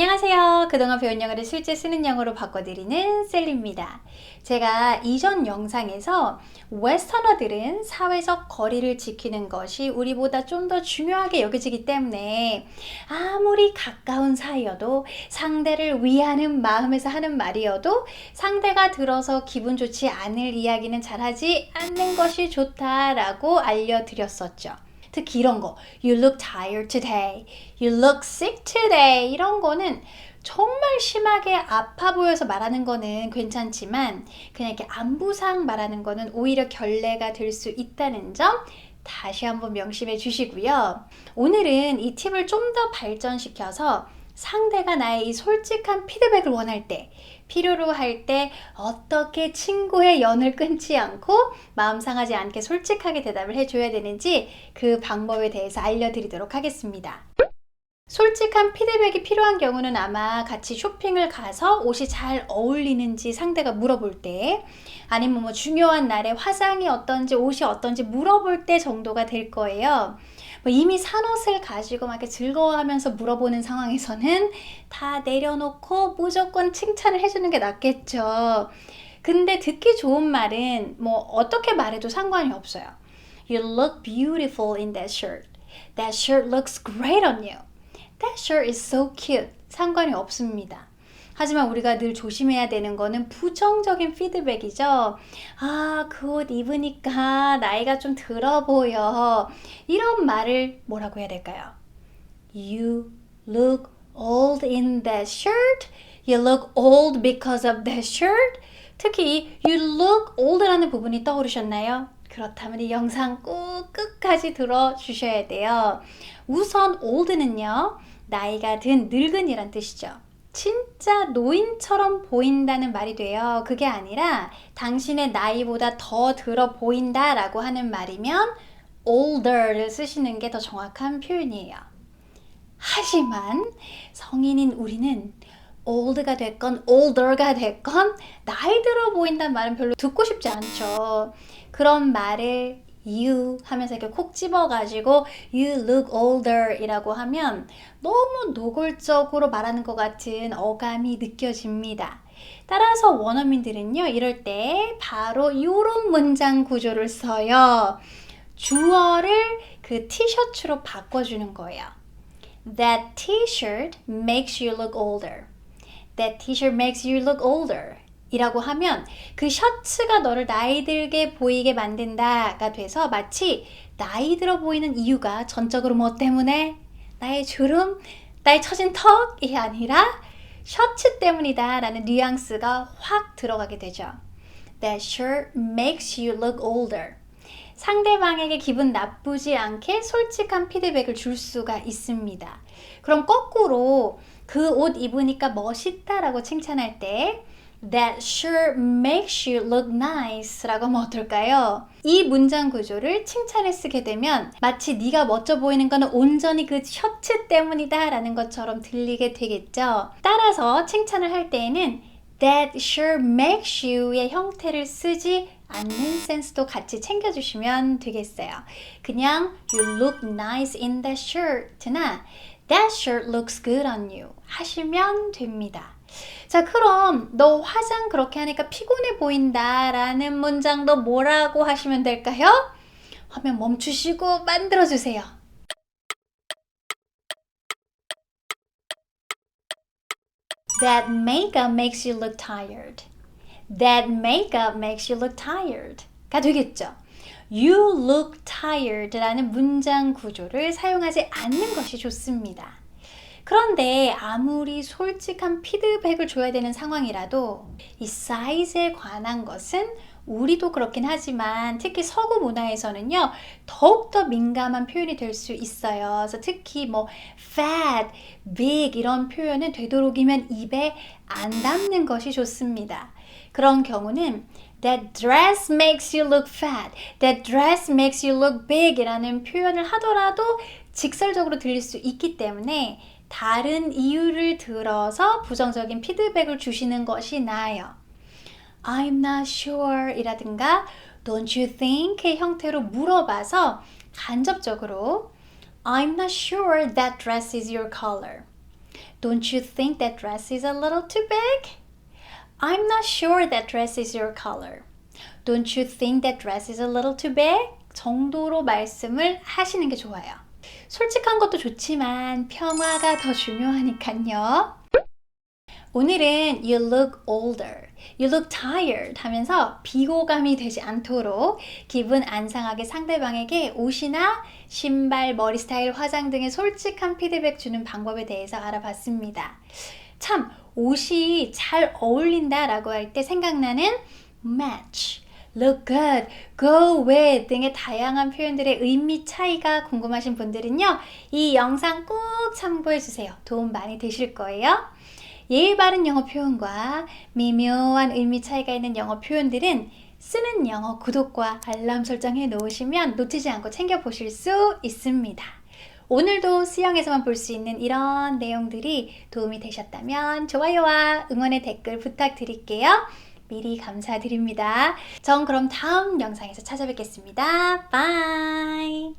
안녕하세요. 그동안 배운 영어를 실제 쓰는 영어로 바꿔드리는 셀리입니다. 제가 이전 영상에서 웨스터너들은 사회적 거리를 지키는 것이 우리보다 좀 더 중요하게 여겨지기 때문에 아무리 가까운 사이여도 상대를 위하는 마음에서 하는 말이어도 상대가 들어서 기분 좋지 않을 이야기는 잘하지 않는 것이 좋다라고 알려드렸었죠. 특히 이런 거 You look tired today, You look sick today 이런 거는 정말 심하게 아파 보여서 말하는 거는 괜찮지만 그냥 이렇게 안부상 말하는 거는 오히려 결례가 될 수 있다는 점 다시 한번 명심해 주시고요. 오늘은 이 팁을 좀 더 발전시켜서 상대가 나의 이 솔직한 피드백을 원할 때, 필요로 할 때 어떻게 친구의 연을 끊지 않고 마음 상하지 않게 솔직하게 대답을 해줘야 되는지 그 방법에 대해서 알려드리도록 하겠습니다. 솔직한 피드백이 필요한 경우는 아마 같이 쇼핑을 가서 옷이 잘 어울리는지 상대가 물어볼 때, 아니면 뭐 중요한 날에 화장이 어떤지 옷이 어떤지 물어볼 때 정도가 될 거예요. 뭐 이미 산 옷을 가지고 막 이렇게 즐거워하면서 물어보는 상황에서는 다 내려놓고 무조건 칭찬을 해주는 게 낫겠죠. 근데 듣기 좋은 말은 뭐 어떻게 말해도 상관이 없어요. You look beautiful in that shirt. That shirt looks great on you. That shirt is so cute. 상관이 없습니다. 하지만 우리가 늘 조심해야 되는 거는 부정적인 피드백이죠. 아, 그 옷 입으니까 나이가 좀 들어 보여. 이런 말을 뭐라고 해야 될까요? You look old in that shirt. You look old because of that shirt. 특히 you look old라는 부분이 떠오르셨나요? 그렇다면 이 영상 꼭 끝까지 들어주셔야 돼요. 우선 old는요, 나이가 든 늙은이란 뜻이죠. 진짜 노인처럼 보인다는 말이 돼요. 그게 아니라 당신의 나이보다 더 들어 보인다라고 하는 말이면 older를 쓰시는 게 더 정확한 표현이에요. 하지만 성인인 우리는 old가 됐건 older가 됐건 나이 들어 보인다는 말은 별로 듣고 싶지 않죠. 그런 말을 you 하면서 이렇게 콕 집어가지고 you look older 이라고 하면 너무 노골적으로 말하는 것 같은 어감이 느껴집니다. 따라서 원어민들은요, 이럴 때 바로 이런 문장 구조를 써요. 주어를 그 티셔츠로 바꿔주는 거예요. That t-shirt makes you look older. That t-shirt makes you look older. 이라고 하면 그 셔츠가 너를 나이 들게 보이게 만든다가 돼서 마치 나이 들어 보이는 이유가 전적으로 뭐 때문에? 나의 주름, 나의 처진 턱이 아니라 셔츠 때문이다 라는 뉘앙스가 확 들어가게 되죠. That shirt makes you look older. 상대방에게 기분 나쁘지 않게 솔직한 피드백을 줄 수가 있습니다. 그럼 거꾸로 그 옷 입으니까 멋있다라고 칭찬할 때 That shirt makes you look nice 라고 하면 어떨까요? 이 문장 구조를 칭찬에 쓰게 되면 마치 네가 멋져 보이는 거는 온전히 그 셔츠 때문이다 라는 것처럼 들리게 되겠죠. 따라서 칭찬을 할 때에는 That shirt makes you의 형태를 쓰지 않는 센스도 같이 챙겨주시면 되겠어요. 그냥 You look nice in that shirt나 That shirt looks good on you 하시면 됩니다. 자, 그럼 너 화장 그렇게 하니까 피곤해 보인다 라는 문장도 뭐라고 하시면 될까요? 화면 멈추시고 만들어주세요. That makeup makes you look tired. That makeup makes you look tired 가 되겠죠. You look tired 라는 문장 구조를 사용하지 않는 것이 좋습니다. 그런데 아무리 솔직한 피드백을 줘야 되는 상황이라도 이 사이즈에 관한 것은 우리도 그렇긴 하지만 특히 서구 문화에서는요, 더욱더 민감한 표현이 될 수 있어요. 그래서 특히 뭐 fat, big 이런 표현은 되도록이면 입에 안 담는 것이 좋습니다. 그런 경우는 That dress makes you look fat. That dress makes you look big 이라는 표현을 하더라도 직설적으로 들릴 수 있기 때문에 다른 이유를 들어서 부정적인 피드백을 주시는 것이 나아요. I'm not sure 이라든가 Don't you think의 형태로 물어봐서 간접적으로 I'm not sure that dress is your color. Don't you think that dress is a little too big? I'm not sure that dress is your color. Don't you think that dress is a little too big? 정도로 말씀을 하시는 게 좋아요. 솔직한 것도 좋지만 평화가 더 중요하니까요. 오늘은 you look older, you look tired 하면서 비호감이 되지 않도록 기분 안 상하게 상대방에게 옷이나 신발, 머리 스타일, 화장 등의 솔직한 피드백 주는 방법에 대해서 알아봤습니다. 참 옷이 잘 어울린다 라고 할 때 생각나는 match, look good, go with 등의 다양한 표현들의 의미 차이가 궁금하신 분들은요, 이 영상 꼭 참고해 주세요. 도움 많이 되실 거예요. 예의 바른 영어 표현과 미묘한 의미 차이가 있는 영어 표현들은 쓰는 영어 구독과 알람 설정해 놓으시면 놓치지 않고 챙겨보실 수 있습니다. 오늘도 수영에서만 볼 수 있는 이런 내용들이 도움이 되셨다면 좋아요와 응원의 댓글 부탁드릴게요. 미리 감사드립니다. 전 그럼 다음 영상에서 찾아뵙겠습니다. 바이.